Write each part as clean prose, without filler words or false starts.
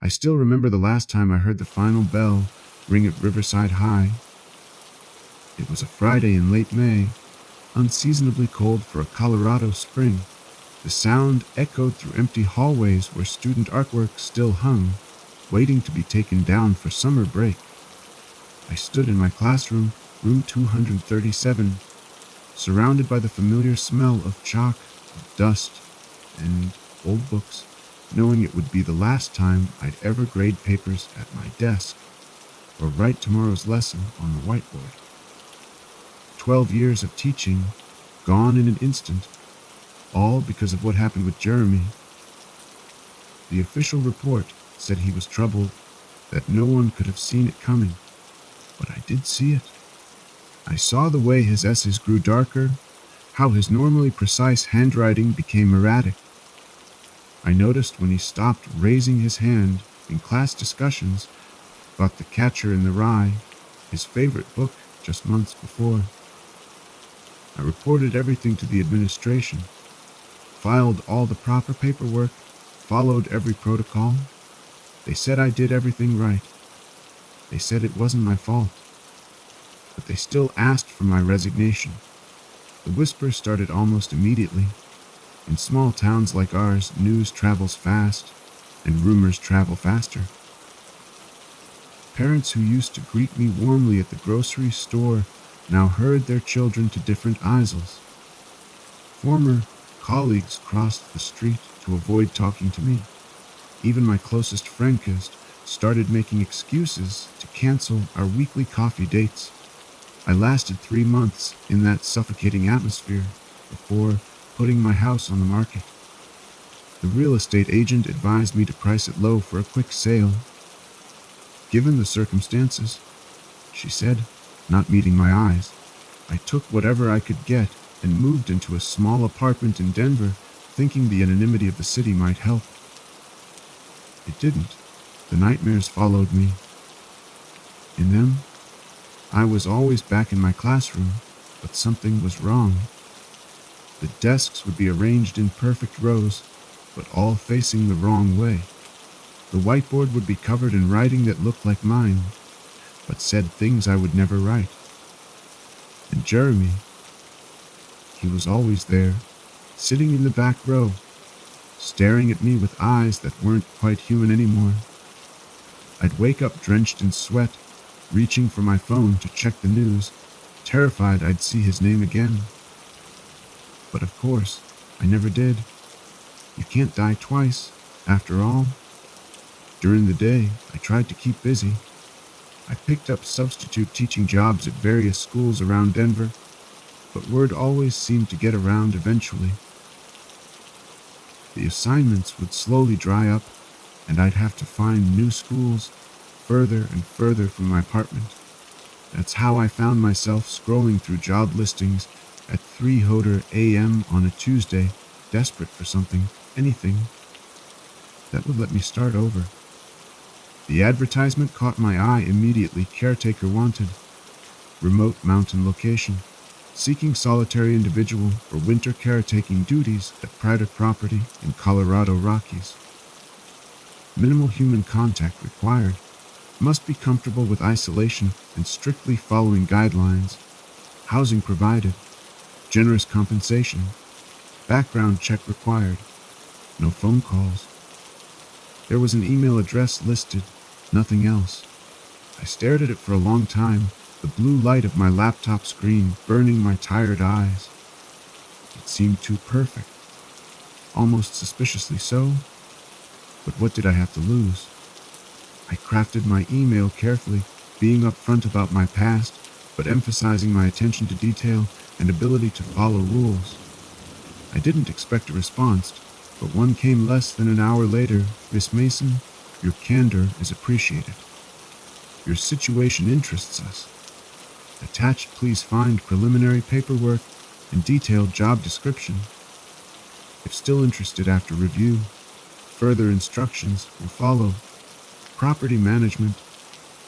I still remember the last time I heard the final bell ring at Riverside High. It was a Friday in late May, unseasonably cold for a Colorado spring. The sound echoed through empty hallways where student artwork still hung, waiting to be taken down for summer break. I stood in my classroom, room 237, surrounded by the familiar smell of chalk, of dust, and old books, knowing it would be the last time I'd ever grade papers at my desk or write tomorrow's lesson on the whiteboard. 12 years of teaching, gone in an instant, all because of what happened with Jeremy. The official report said he was troubled, that no one could have seen it coming, but I did see it. I saw the way his essays grew darker, how his normally precise handwriting became erratic. I noticed when he stopped raising his hand in class discussions about The Catcher in the Rye, his favorite book just months before. I reported everything to the administration, filed all the proper paperwork, followed every protocol. They said I did everything right. They said it wasn't my fault. But they still asked for my resignation. The whispers started almost immediately. In small towns like ours, news travels fast, and rumors travel faster. Parents who used to greet me warmly at the grocery store now herd their children to different aisles. Former colleagues crossed the street to avoid talking to me. Even my closest friend started making excuses to cancel our weekly coffee dates. I lasted 3 months in that suffocating atmosphere before putting my house on the market. The real estate agent advised me to price it low for a quick sale. Given the circumstances, she said, not meeting my eyes, I took whatever I could get and moved into a small apartment in Denver, thinking the anonymity of the city might help. It didn't. The nightmares followed me. In them, I was always back in my classroom, but something was wrong. The desks would be arranged in perfect rows, but all facing the wrong way. The whiteboard would be covered in writing that looked like mine, but said things I would never write. And Jeremy, he was always there, sitting in the back row, staring at me with eyes that weren't quite human anymore. I'd wake up drenched in sweat, reaching for my phone to check the news, terrified I'd see his name again. But of course, I never did. You can't die twice, after all. During the day, I tried to keep busy. I picked up substitute teaching jobs at various schools around Denver, but word always seemed to get around eventually. The assignments would slowly dry up, and I'd have to find new schools further and further from my apartment. That's how I found myself scrolling through job listings at 3:00 a.m. on a Tuesday, desperate for something, anything, that would let me start over. The advertisement caught my eye immediately. Caretaker wanted. Remote mountain location. Seeking solitary individual for winter caretaking duties at private property in Colorado Rockies. Minimal human contact required. Must be comfortable with isolation and strictly following guidelines. Housing provided. Generous compensation. Background check required. No phone calls. There was an email address listed, nothing else. I stared at it for a long time, the blue light of my laptop screen burning my tired eyes. It seemed too perfect, almost suspiciously so. But what did I have to lose? I crafted my email carefully, being upfront about my past, but emphasizing my attention to detail and ability to follow rules. I didn't expect a response, but one came less than an hour later. Miss Mason, your candor is appreciated. Your situation interests us. Attached, please find preliminary paperwork and detailed job description. If still interested after review, further instructions will follow. Property management.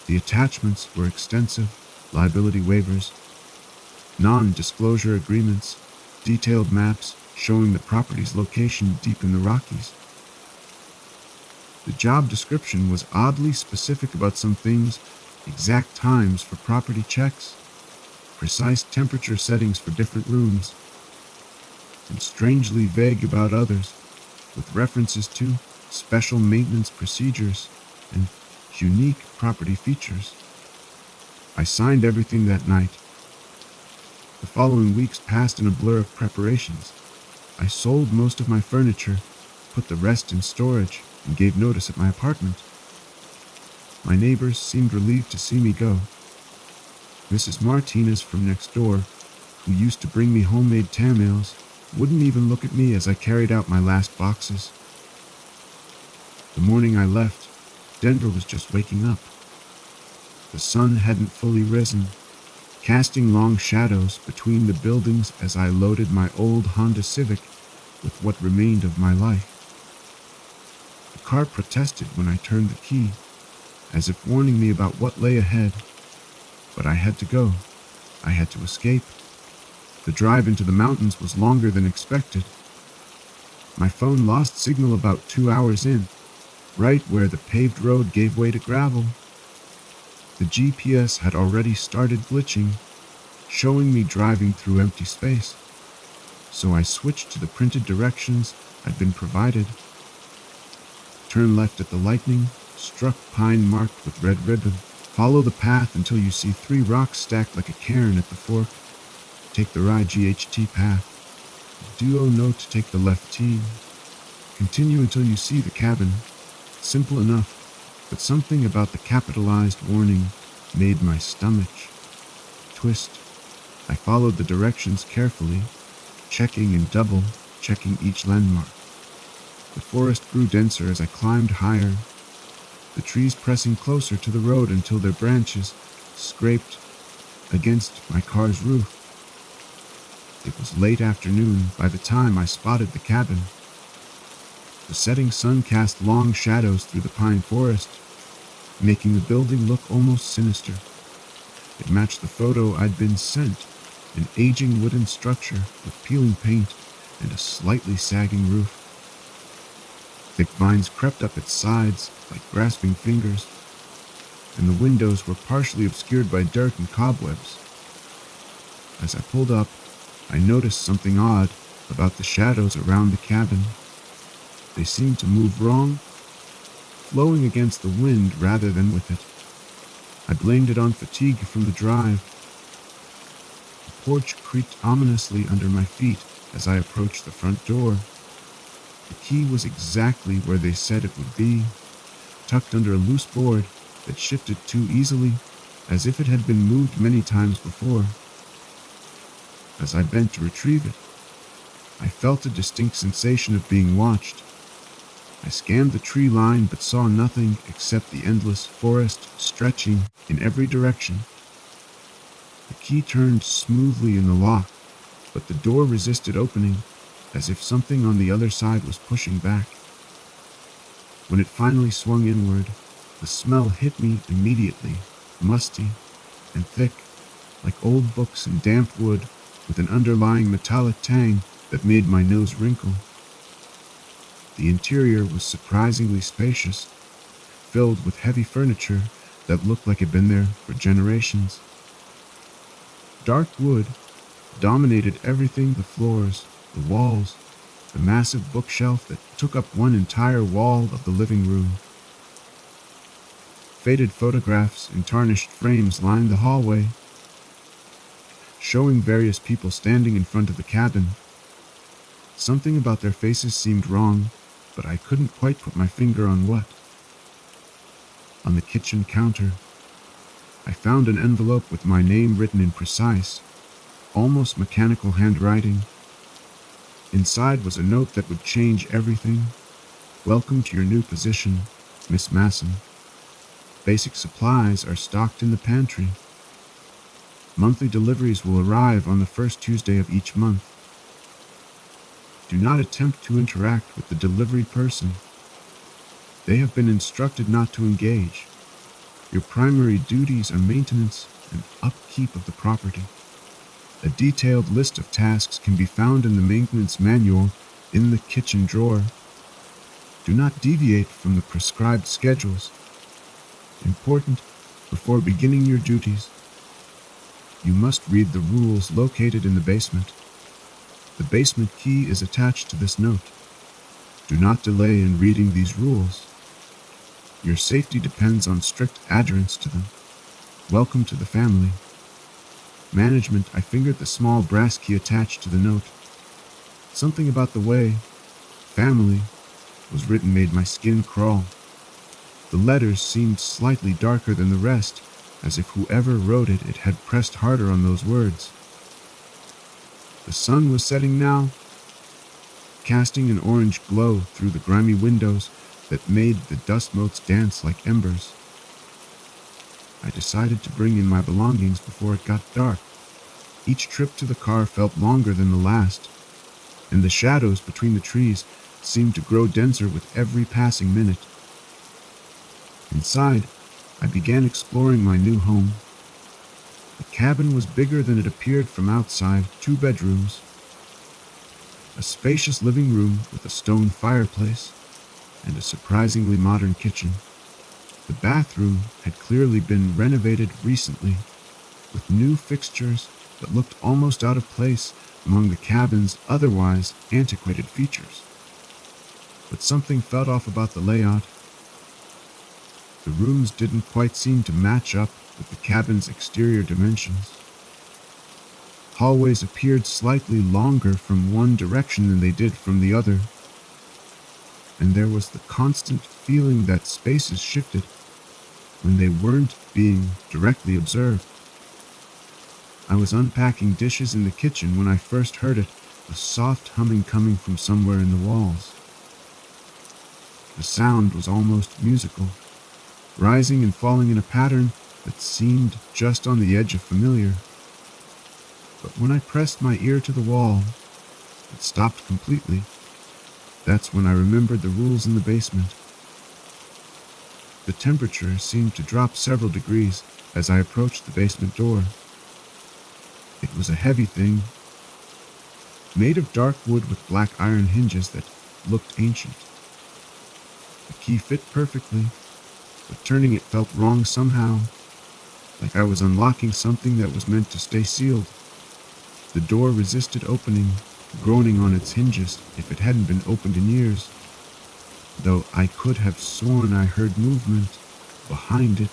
The attachments were extensive. Liability waivers, non-disclosure agreements, detailed maps showing the property's location deep in the Rockies. The job description was oddly specific about some things: exact times for property checks, precise temperature settings for different rooms, and strangely vague about others, with references to special maintenance procedures and unique property features. I signed everything that night. The following weeks passed in a blur of preparations. I sold most of my furniture, put the rest in storage, and gave notice at my apartment. My neighbors seemed relieved to see me go. Mrs. Martinez from next door, who used to bring me homemade tamales, wouldn't even look at me as I carried out my last boxes. The morning I left, Denver was just waking up. The sun hadn't fully risen, casting long shadows between the buildings as I loaded my old Honda Civic with what remained of my life. The car protested when I turned the key, as if warning me about what lay ahead. But I had to go. I had to escape. The drive into the mountains was longer than expected. My phone lost signal about 2 hours in, right where the paved road gave way to gravel. The GPS had already started glitching, showing me driving through empty space. So I switched to the printed directions I'd been provided. Turn left at the lightning, struck pine marked with red ribbon. Follow the path until you see 3 rocks stacked like a cairn at the fork. Take the right GHT path. Do note to take the left T. Continue until you see the cabin. Simple enough, but something about the capitalized warning made my stomach twist. I followed the directions carefully, checking and double-checking each landmark. The forest grew denser as I climbed higher, the trees pressing closer to the road until their branches scraped against my car's roof. It was late afternoon by the time I spotted the cabin. The setting sun cast long shadows through the pine forest, making the building look almost sinister. It matched the photo I'd been sent: an aging wooden structure with peeling paint and a slightly sagging roof. Thick vines crept up its sides like grasping fingers, and the windows were partially obscured by dirt and cobwebs. As I pulled up, I noticed something odd about the shadows around the cabin. They seemed to move wrong, flowing against the wind rather than with it. I blamed it on fatigue from the drive. The porch creaked ominously under my feet as I approached the front door. The key was exactly where they said it would be, tucked under a loose board that shifted too easily, as if it had been moved many times before. As I bent to retrieve it, I felt a distinct sensation of being watched. I scanned the tree line but saw nothing except the endless forest stretching in every direction. The key turned smoothly in the lock, but the door resisted opening, as if something on the other side was pushing back. When it finally swung inward, the smell hit me immediately, musty and thick, like old books and damp wood, with an underlying metallic tang that made my nose wrinkle. The interior was surprisingly spacious, filled with heavy furniture that looked like it had been there for generations. Dark wood dominated everything: the floors, the walls, the massive bookshelf that took up one entire wall of the living room. Faded photographs in tarnished frames lined the hallway, showing various people standing in front of the cabin. Something about their faces seemed wrong, but I couldn't quite put my finger on what. On the kitchen counter, I found an envelope with my name written in precise, almost mechanical handwriting. Inside was a note that would change everything. "Welcome to your new position, Miss Masson. Basic supplies are stocked in the pantry. Monthly deliveries will arrive on the first Tuesday of each month. Do not attempt to interact with the delivery person. They have been instructed not to engage. Your primary duties are maintenance and upkeep of the property. A detailed list of tasks can be found in the maintenance manual in the kitchen drawer." Do not deviate from the prescribed schedules. Important, before beginning your duties, you must read the rules located in the basement. The basement key is attached to this note. Do not delay in reading these rules. Your safety depends on strict adherence to them. Welcome to the family. Management, I fingered the small brass key attached to the note. Something about the way family was written made my skin crawl. The letters seemed slightly darker than the rest, as if whoever wrote it had pressed harder on those words. The sun was setting now, casting an orange glow through the grimy windows that made the dust motes dance like embers. I decided to bring in my belongings before it got dark. Each trip to the car felt longer than the last, and the shadows between the trees seemed to grow denser with every passing minute. Inside, I began exploring my new home. The cabin was bigger than it appeared from outside, 2 bedrooms, a spacious living room with a stone fireplace, and a surprisingly modern kitchen. The bathroom had clearly been renovated recently, with new fixtures that looked almost out of place among the cabin's otherwise antiquated features. But something felt off about the layout. The rooms didn't quite seem to match up with the cabin's exterior dimensions. Hallways appeared slightly longer from one direction than they did from the other, and there was the constant feeling that spaces shifted when they weren't being directly observed. I was unpacking dishes in the kitchen when I first heard it, a soft humming coming from somewhere in the walls. The sound was almost musical, rising and falling in a pattern that seemed just on the edge of familiar. But when I pressed my ear to the wall, it stopped completely. That's when I remembered the rules in the basement. The temperature seemed to drop several degrees as I approached the basement door. It was a heavy thing, made of dark wood with black iron hinges that looked ancient. The key fit perfectly, but turning it felt wrong somehow, like I was unlocking something that was meant to stay sealed. The door resisted opening, groaning on its hinges if it hadn't been opened in years, though I could have sworn I heard movement behind it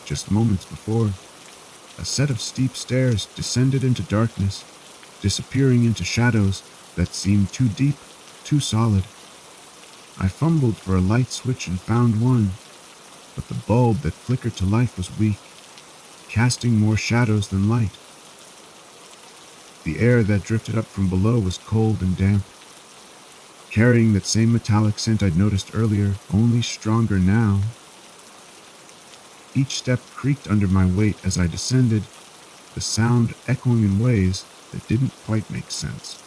just moments before. A set of steep stairs descended into darkness, disappearing into shadows that seemed too deep, too solid. I fumbled for a light switch and found one, but the bulb that flickered to life was weak, casting more shadows than light. The air that drifted up from below was cold and damp, carrying that same metallic scent I'd noticed earlier, only stronger now. Each step creaked under my weight as I descended, the sound echoing in ways that didn't quite make sense.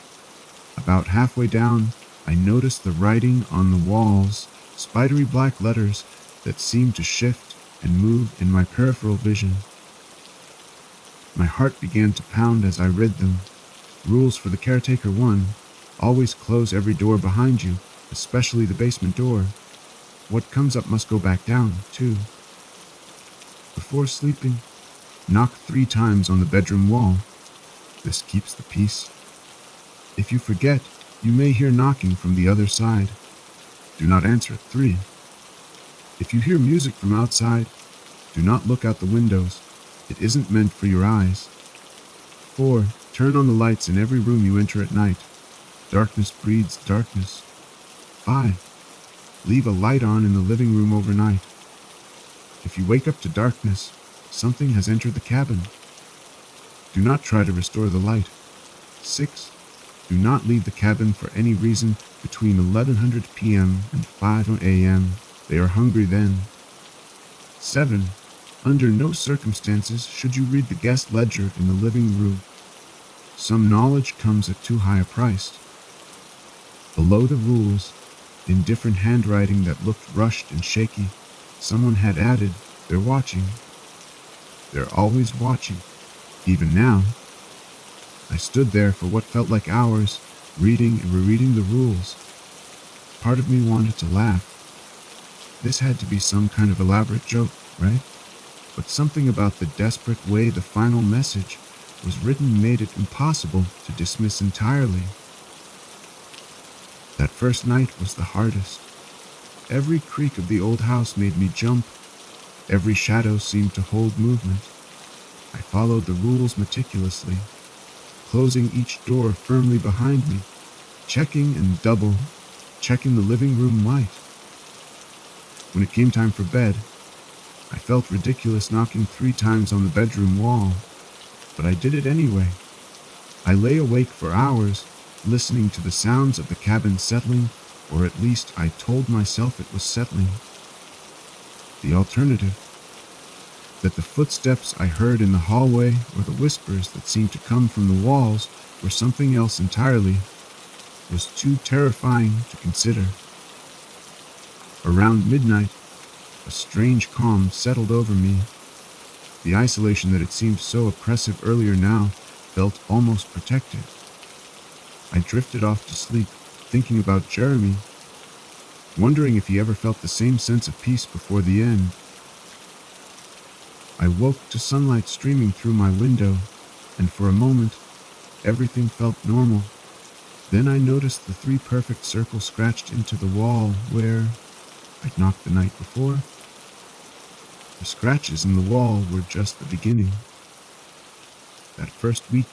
About halfway down, I noticed the writing on the walls, spidery black letters that seemed to shift and move in my peripheral vision. My heart began to pound as I read them. Rules for the caretaker 1. Always close every door behind you, especially the basement door. What comes up must go back down, 2. Before sleeping, knock 3 times on the bedroom wall. This keeps the peace. If you forget, you may hear knocking from the other side. Do not answer at 3. If you hear music from outside, do not look out the windows. It isn't meant for your eyes. 4. Turn on the lights in every room you enter at night. Darkness breeds darkness. 5. Leave a light on in the living room overnight. If you wake up to darkness, something has entered the cabin. Do not try to restore the light. 6. Do not leave the cabin for any reason between 1100 p.m. and 5 a.m. They are hungry then. 7. Under no circumstances should you read the guest ledger in the living room. Some knowledge comes at too high a price. Below the rules, in different handwriting that looked rushed and shaky, someone had added, "They're watching. They're always watching." Even now, I stood there for what felt like hours, reading and rereading the rules. Part of me wanted to laugh. This had to be some kind of elaborate joke, right? But something about the desperate way the final message was written made it impossible to dismiss entirely. That first night was the hardest. Every creak of the old house made me jump. Every shadow seemed to hold movement. I followed the rules meticulously, closing each door firmly behind me, checking and double-checking the living room light. When it came time for bed, I felt ridiculous knocking 3 times on the bedroom wall, but I did it anyway. I lay awake for hours, listening to the sounds of the cabin settling, or at least I told myself it was settling. The alternative, that the footsteps I heard in the hallway or the whispers that seemed to come from the walls were something else entirely, was too terrifying to consider. Around midnight, a strange calm settled over me. The isolation that had seemed so oppressive earlier now felt almost protective. I drifted off to sleep, thinking about Jeremy, wondering if he ever felt the same sense of peace before the end. I woke to sunlight streaming through my window, and for a moment, everything felt normal. Then I noticed the 3 perfect circles scratched into the wall where I'd knocked the night before. The scratches in the wall were just the beginning. That first week,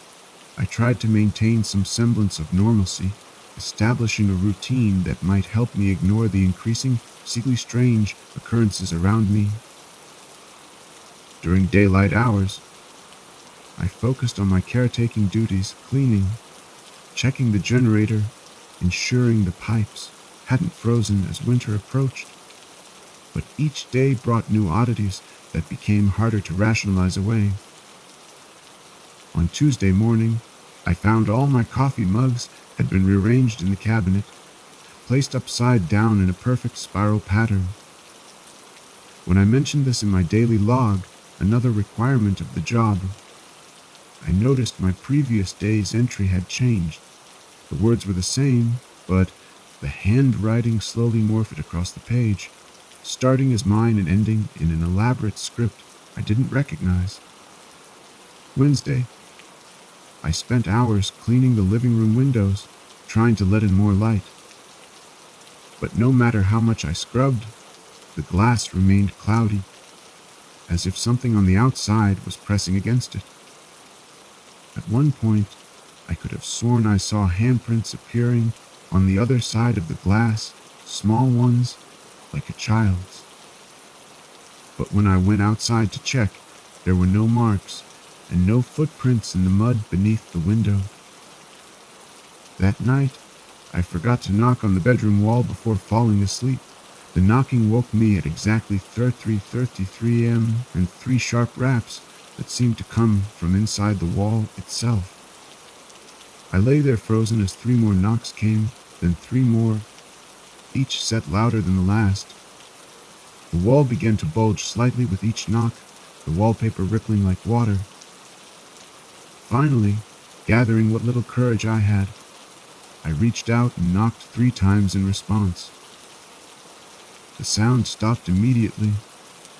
I tried to maintain some semblance of normalcy, establishing a routine that might help me ignore the increasingly strange occurrences around me. During daylight hours, I focused on my caretaking duties, cleaning, checking the generator, ensuring the pipes hadn't frozen as winter approached. But each day brought new oddities that became harder to rationalize away. On Tuesday morning, I found all my coffee mugs had been rearranged in the cabinet, placed upside down in a perfect spiral pattern. When I mentioned this in my daily log, another requirement of the job, I noticed my previous day's entry had changed. The words were the same, but the handwriting slowly morphed across the page, starting as mine and ending in an elaborate script I didn't recognize. Wednesday, I spent hours cleaning the living room windows, trying to let in more light. But no matter how much I scrubbed, the glass remained cloudy, as if something on the outside was pressing against it. At one point, I could have sworn I saw handprints appearing on the other side of the glass, small ones, like a child's. But when I went outside to check, there were no marks and no footprints in the mud beneath the window. That night, I forgot to knock on the bedroom wall before falling asleep. The knocking woke me at exactly 3:33 a.m. and 3 sharp raps that seemed to come from inside the wall itself. I lay there frozen as 3 more knocks came, then 3 more, each set louder than the last. The wall began to bulge slightly with each knock, the wallpaper rippling like water. Finally, gathering what little courage I had, I reached out and knocked 3 times in response. The sound stopped immediately,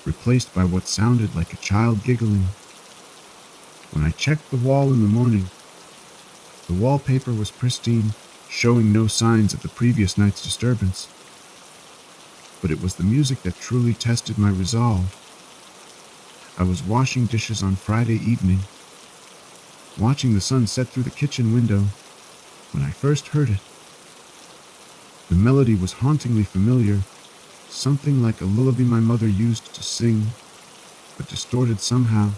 replaced by what sounded like a child giggling. When I checked the wall in the morning, the wallpaper was pristine, showing no signs of the previous night's disturbance. But it was the music that truly tested my resolve. I was washing dishes on Friday evening, watching the sun set through the kitchen window, when I first heard it. The melody was hauntingly familiar, something like a lullaby my mother used to sing, but distorted somehow,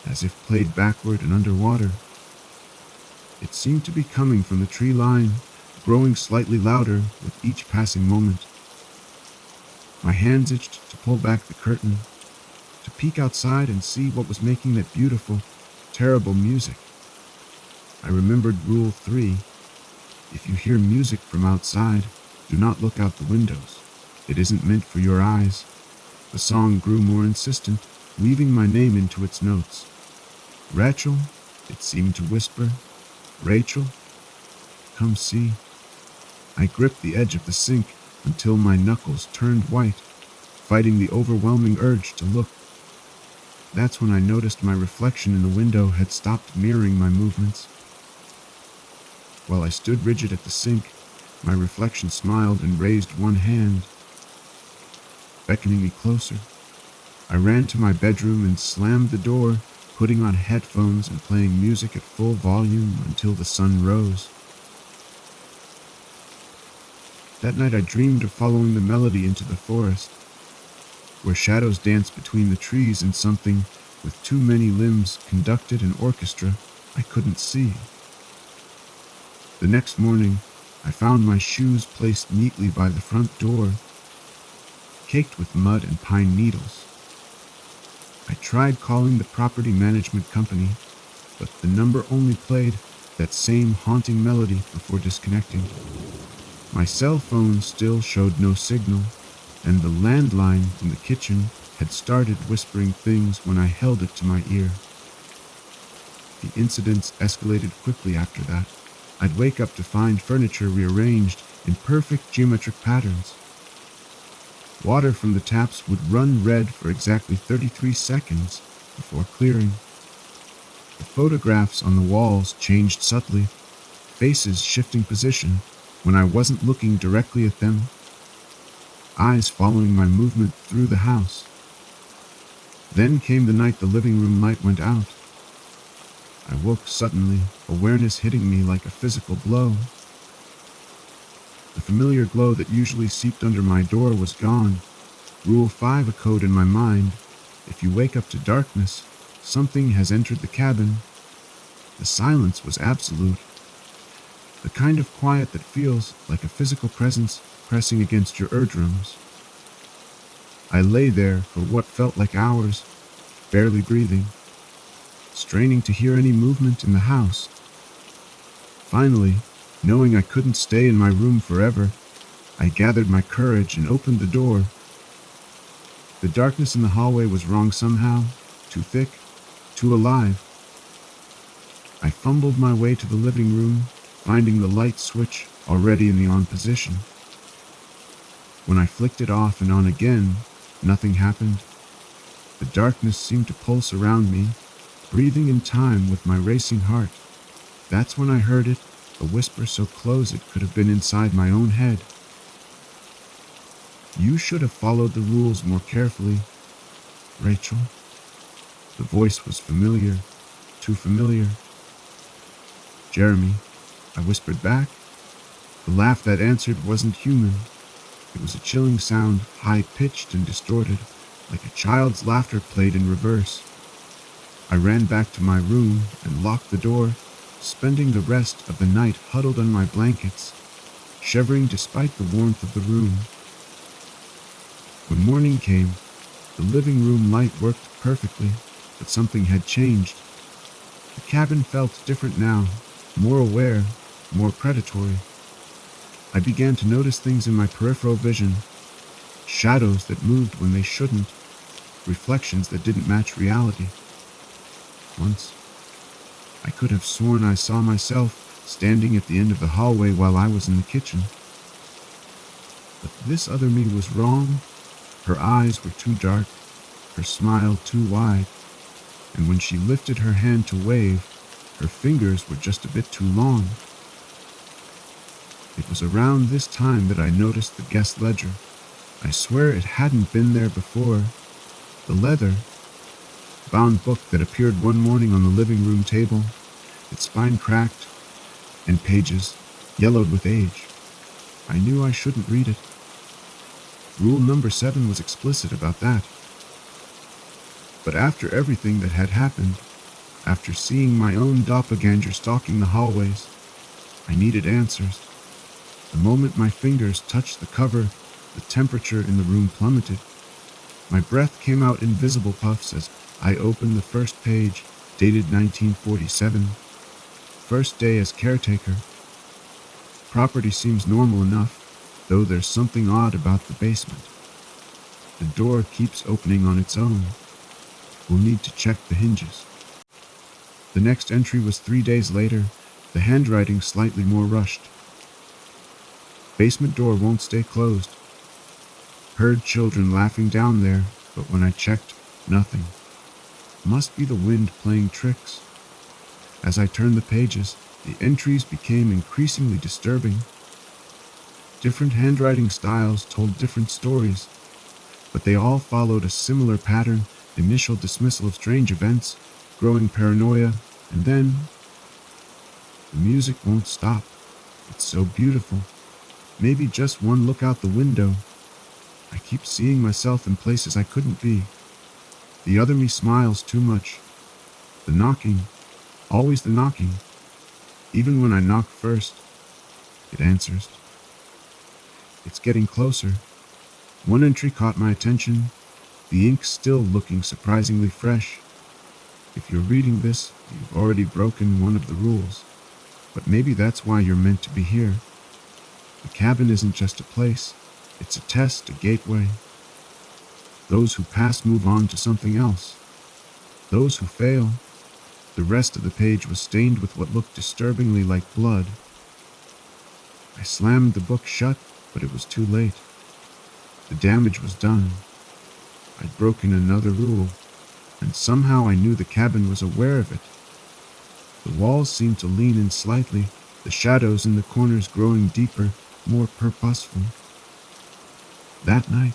as if played backward and underwater. It seemed to be coming from the tree line, growing slightly louder with each passing moment. My hands itched to pull back the curtain, to peek outside and see what was making that beautiful, terrible music. I remembered Rule 3. If you hear music from outside, do not look out the windows. It isn't meant for your eyes. The song grew more insistent, weaving my name into its notes. Rachel, it seemed to whisper. Rachel, come see. I gripped the edge of the sink until my knuckles turned white, fighting the overwhelming urge to look. That's when I noticed my reflection in the window had stopped mirroring my movements. While I stood rigid at the sink, my reflection smiled and raised one hand, beckoning me closer. I ran to my bedroom and slammed the door, putting on headphones and playing music at full volume until the sun rose. That night I dreamed of following the melody into the forest, where shadows danced between the trees and something with too many limbs conducted an orchestra I couldn't see. The next morning, I found my shoes placed neatly by the front door, caked with mud and pine needles. I tried calling the property management company, but the number only played that same haunting melody before disconnecting. My cell phone still showed no signal, and the landline in the kitchen had started whispering things when I held it to my ear. The incidents escalated quickly after that. I'd wake up to find furniture rearranged in perfect geometric patterns. Water from the taps would run red for exactly 33 seconds before clearing. The photographs on the walls changed subtly, faces shifting position when I wasn't looking directly at them, eyes following my movement through the house. Then came the night the living room light went out. I woke suddenly, awareness hitting me like a physical blow. The familiar glow that usually seeped under my door was gone. Rule 5, a code in my mind. If you wake up to darkness, something has entered the cabin. The silence was absolute, the kind of quiet that feels like a physical presence pressing against your eardrums. I lay there for what felt like hours, barely breathing, straining to hear any movement in the house. Finally, knowing I couldn't stay in my room forever, I gathered my courage and opened the door. The darkness in the hallway was wrong somehow, too thick, too alive. I fumbled my way to the living room, finding the light switch already in the on position. When I flicked it off and on again, nothing happened. The darkness seemed to pulse around me, breathing in time with my racing heart. That's when I heard it, a whisper so close it could have been inside my own head. You should have followed the rules more carefully, Rachel. The voice was familiar, too familiar. Jeremy, I whispered back. The laugh that answered wasn't human. It was a chilling sound, high-pitched and distorted, like a child's laughter played in reverse. I ran back to my room and locked the door, spending the rest of the night huddled on my blankets, shivering despite the warmth of the room. When morning came, the living room light worked perfectly, but something had changed. The cabin felt different now, more aware, more predatory. I began to notice things in my peripheral vision, shadows that moved when they shouldn't, reflections that didn't match reality. Once, I could have sworn I saw myself standing at the end of the hallway while I was in the kitchen. But this other me was wrong. Her eyes were too dark, her smile too wide, and when she lifted her hand to wave, her fingers were just a bit too long. It was around this time that I noticed the guest ledger. I swear it hadn't been there before. The leather bound book that appeared one morning on the living room table, its spine cracked and pages yellowed with age. I knew I shouldn't read it. Rule number 7 was explicit about that. But after everything that had happened, after seeing my own doppelganger stalking the hallways, I needed answers. The moment my fingers touched the cover, the temperature in the room plummeted. My breath came out in visible puffs as I opened the first page, dated 1947. First day as caretaker. Property seems normal enough, though there's something odd about the basement. The door keeps opening on its own. We'll need to check the hinges. The next entry was 3 days later, the handwriting slightly more rushed. Basement door won't stay closed. Heard children laughing down there, but when I checked, nothing. Must be the wind playing tricks. As I turned the pages, the entries became increasingly disturbing. Different handwriting styles told different stories, but they all followed a similar pattern: initial dismissal of strange events, growing paranoia, and then the music won't stop. It's so beautiful. Maybe just one look out the window. I keep seeing myself in places I couldn't be. The other me smiles too much. The knocking, always the knocking. Even when I knock first, it answers. It's getting closer. One entry caught my attention, the ink still looking surprisingly fresh. If you're reading this, you've already broken one of the rules. But maybe that's why you're meant to be here. The cabin isn't just a place, it's a test, a gateway. Those who pass move on to something else. Those who fail, the rest of the page was stained with what looked disturbingly like blood. I slammed the book shut, but it was too late. The damage was done. I'd broken another rule, and somehow I knew the cabin was aware of it. The walls seemed to lean in slightly, the shadows in the corners growing deeper, more purposeful. That night,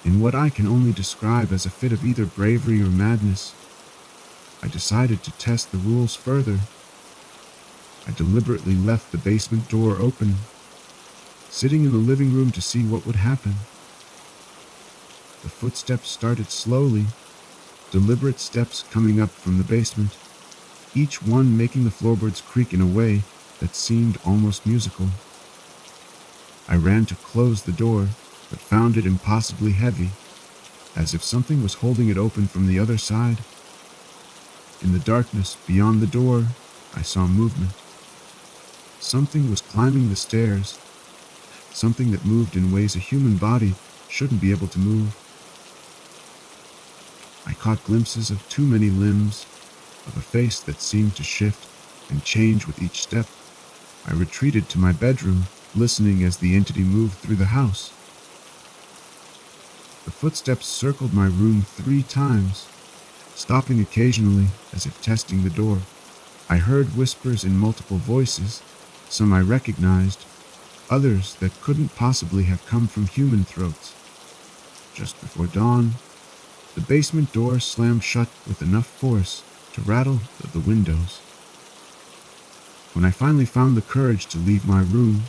in what I can only describe as a fit of either bravery or madness, I decided to test the rules further. I deliberately left the basement door open, sitting in the living room to see what would happen. The footsteps started slowly, deliberate steps coming up from the basement, each one making the floorboards creak in a way that seemed almost musical. I ran to close the door, but found it impossibly heavy, as if something was holding it open from the other side. In the darkness beyond the door, I saw movement. Something was climbing the stairs, something that moved in ways a human body shouldn't be able to move. I caught glimpses of too many limbs, of a face that seemed to shift and change with each step. I retreated to my bedroom, listening as the entity moved through the house. The footsteps circled my room 3 times, stopping occasionally as if testing the door. I heard whispers in multiple voices, some I recognized, others that couldn't possibly have come from human throats. Just before dawn, the basement door slammed shut with enough force to rattle the windows. When I finally found the courage to leave my room,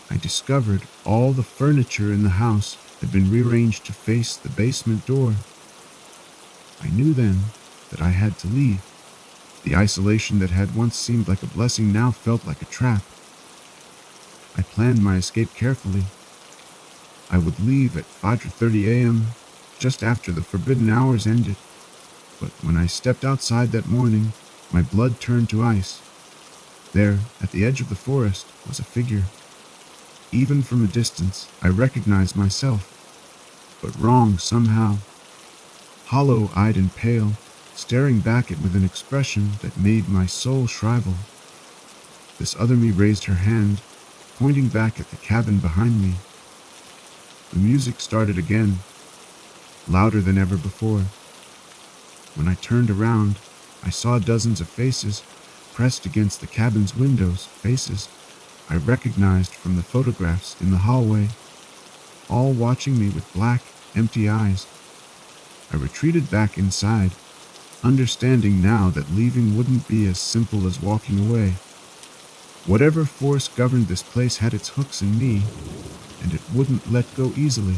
I discovered all the furniture in the house had been rearranged to face the basement door. I knew then that I had to leave. The isolation that had once seemed like a blessing now felt like a trap. I planned my escape carefully. I would leave at 5:30 a.m., just after the forbidden hours ended. But when I stepped outside that morning, my blood turned to ice. There, at the edge of the forest, was a figure. Even from a distance, I recognized myself, but wrong somehow. Hollow-eyed and pale, staring back at me with an expression that made my soul shrivel. This other me raised her hand, pointing back at the cabin behind me. The music started again, louder than ever before. When I turned around, I saw dozens of faces pressed against the cabin's windows, faces I recognized from the photographs in the hallway, all watching me with black, empty eyes. I retreated back inside, understanding now that leaving wouldn't be as simple as walking away. Whatever force governed this place had its hooks in me, and it wouldn't let go easily.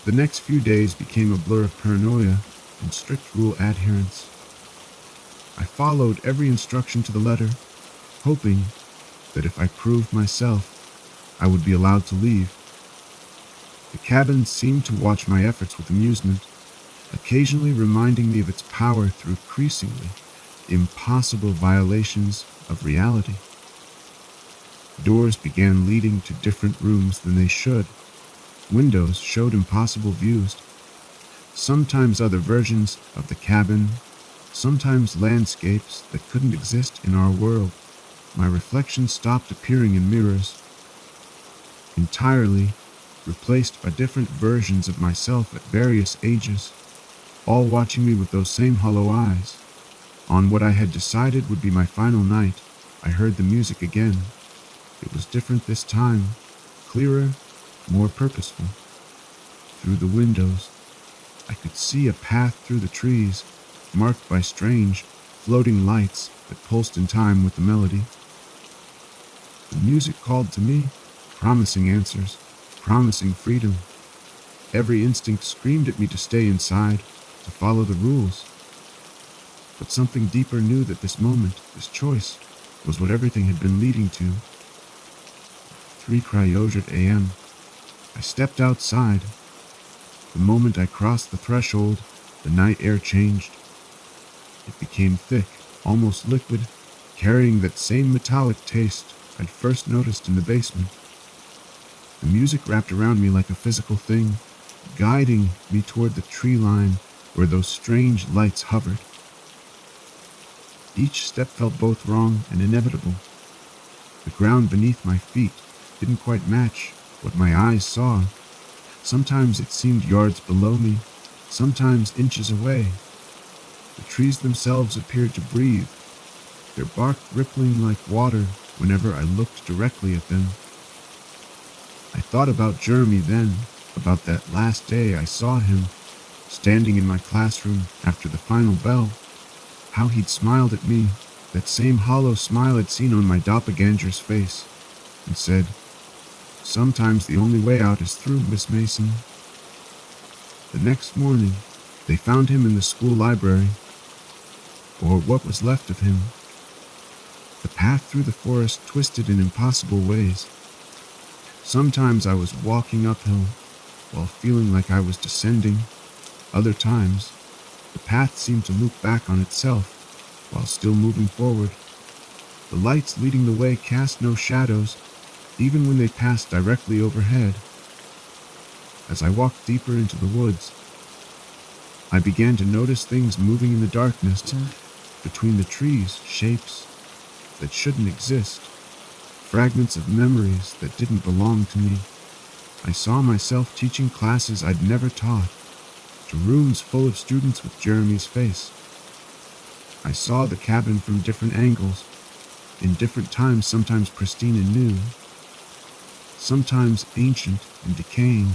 The next few days became a blur of paranoia and strict rule adherence. I followed every instruction to the letter, hoping that if I proved myself, I would be allowed to leave. The cabin seemed to watch my efforts with amusement, occasionally reminding me of its power through increasingly impossible violations of reality. Doors began leading to different rooms than they should. Windows showed impossible views, sometimes other versions of the cabin, sometimes landscapes that couldn't exist in our world. My reflection stopped appearing in mirrors. entirely replaced by different versions of myself at various ages, all watching me with those same hollow eyes. On what I had decided would be my final night, I heard the music again. It was different this time, clearer, more purposeful. Through the windows, I could see a path through the trees, marked by strange, floating lights that pulsed in time with the melody. The music called to me, promising answers, promising freedom. Every instinct screamed at me to stay inside, to follow the rules. But something deeper knew that this moment, this choice, was what everything had been leading to. 3:00 a.m. I stepped outside. The moment I crossed the threshold, the night air changed. It became thick, almost liquid, carrying that same metallic taste I'd first noticed in the basement. The music wrapped around me like a physical thing, guiding me toward the tree line where those strange lights hovered. Each step felt both wrong and inevitable. The ground beneath my feet didn't quite match what my eyes saw. Sometimes it seemed yards below me, sometimes inches away. The trees themselves appeared to breathe, their bark rippling like water whenever I looked directly at them. I thought about Jeremy then, about that last day I saw him, standing in my classroom after the final bell, how he'd smiled at me, that same hollow smile I'd seen on my doppelganger's face, and said, "Sometimes the only way out is through, Miss Mason." The next morning, they found him in the school library, or what was left of him. The path through the forest twisted in impossible ways. Sometimes I was walking uphill, while feeling like I was descending. Other times, the path seemed to loop back on itself, while still moving forward. The lights leading the way cast no shadows, even when they passed directly overhead. As I walked deeper into the woods, I began to notice things moving in the darkness between the trees, shapes that shouldn't exist, fragments of memories that didn't belong to me. I saw myself teaching classes I'd never taught, to rooms full of students with Jeremy's face. I saw the cabin from different angles, in different times, sometimes pristine and new, sometimes ancient and decaying,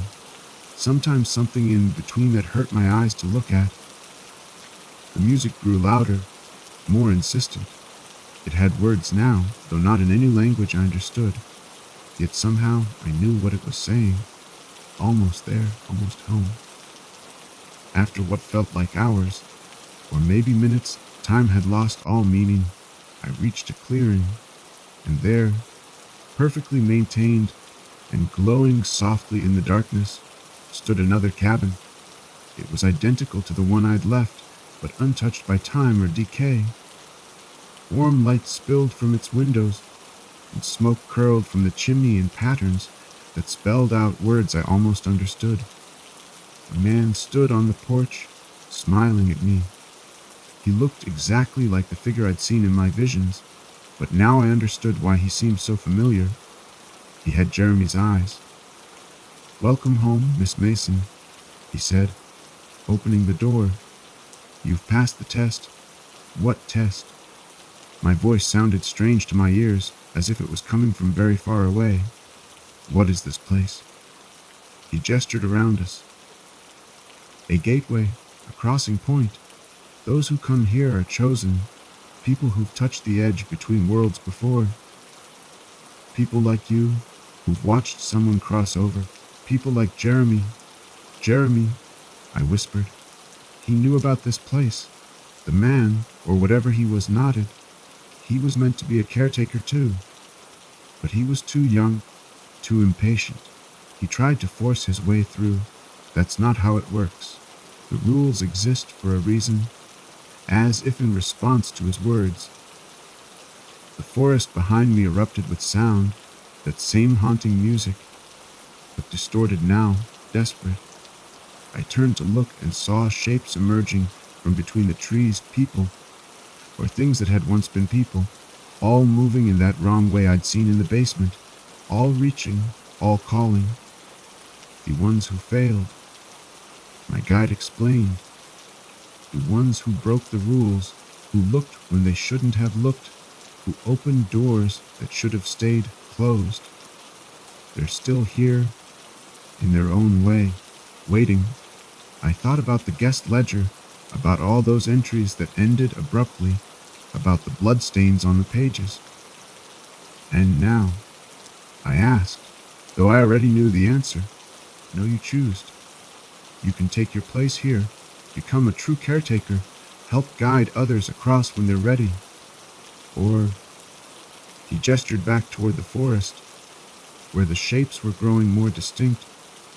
sometimes something in between that hurt my eyes to look at. The music grew louder, more insistent. It had words now, though not in any language I understood. Yet somehow I knew what it was saying. Almost there, almost home. After what felt like hours, or maybe minutes, time had lost all meaning. I reached a clearing, and there, perfectly maintained and glowing softly in the darkness, stood another cabin. It was identical to the one I'd left, but untouched by time or decay. Warm light spilled from its windows, and smoke curled from the chimney in patterns that spelled out words I almost understood. A man stood on the porch, smiling at me. He looked exactly like the figure I'd seen in my visions, but now I understood why he seemed so familiar. He had Jeremy's eyes. "Welcome home, Miss Mason," he said, opening the door. "You've passed the test." "What test?" My voice sounded strange to my ears, as if it was coming from very far away. "What is this place?" He gestured around us. "A gateway, a crossing point. Those who come here are chosen, people who've touched the edge between worlds before. People like you, who've watched someone cross over. People like Jeremy." "Jeremy," I whispered. "He knew about this place. The man, or whatever he was, nodded. He was meant to be a caretaker too. But he was too young, too impatient. He tried to force his way through. That's not how it works. The rules exist for a reason." As if in response to his words, the forest behind me erupted with sound, that same haunting music, but distorted now, desperate. I turned to look and saw shapes emerging from between the trees, people, or things that had once been people, all moving in that wrong way I'd seen in the basement, all reaching, all calling. The ones who failed, my guide explained. The ones who broke the rules, who looked when they shouldn't have looked, who opened doors that should have stayed closed. They're still here, in their own way, waiting. I thought about the guest ledger, about all those entries that ended abruptly, about the bloodstains on the pages. And now, I asked, though I already knew the answer, no, you choose. You can take your place here, become a true caretaker, help guide others across when they're ready. Or, he gestured back toward the forest, where the shapes were growing more distinct,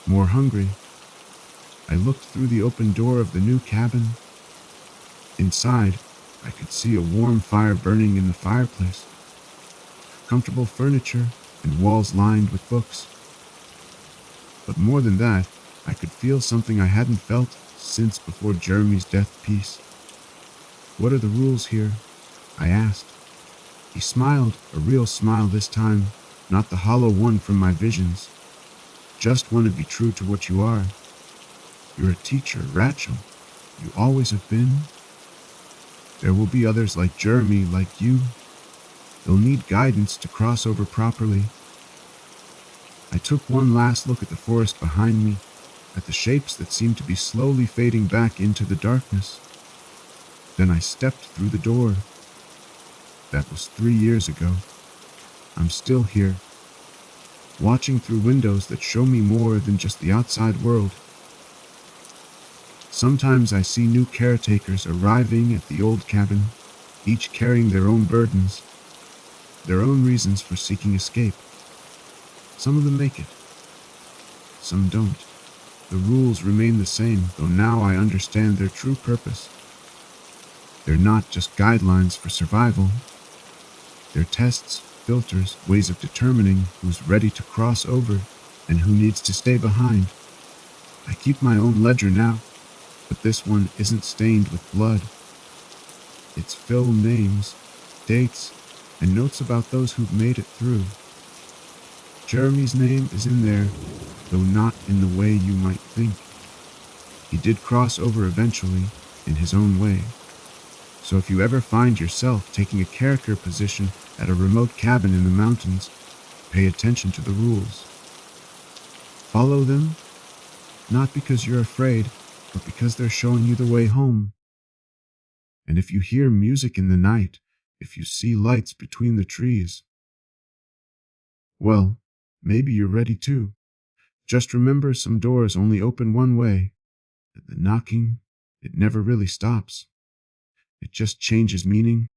more hungry. I looked through the open door of the new cabin. Inside, I could see a warm fire burning in the fireplace, comfortable furniture, and walls lined with books. But more than that, I could feel something I hadn't felt since before Jeremy's death piece. What are the rules here? I asked. He smiled, a real smile this time, not the hollow one from my visions. Just want to be true to what you are. You're a teacher, Rachel. You always have been. There will be others like Jeremy, like you. They'll need guidance to cross over properly. I took one last look at the forest behind me, at the shapes that seemed to be slowly fading back into the darkness. Then I stepped through the door. That was 3 years ago. I'm still here, watching through windows that show me more than just the outside world. Sometimes I see new caretakers arriving at the old cabin, each carrying their own burdens, their own reasons for seeking escape. Some of them make it, some don't. The rules remain the same, though now I understand their true purpose. They're not just guidelines for survival. They're tests, filters, ways of determining who's ready to cross over and who needs to stay behind. I keep my own ledger now, but this one isn't stained with blood. It's filled with names, dates, and notes about those who've made it through. Jeremy's name is in there, though not in the way you might think. He did cross over eventually, in his own way. So if you ever find yourself taking a character position at a remote cabin in the mountains, pay attention to the rules. Follow them, not because you're afraid, but because they're showing you the way home. And if you hear music in the night, if you see lights between the trees, well, maybe you're ready too. Just remember, some doors only open one way, and the knocking, it never really stops. It just changes meaning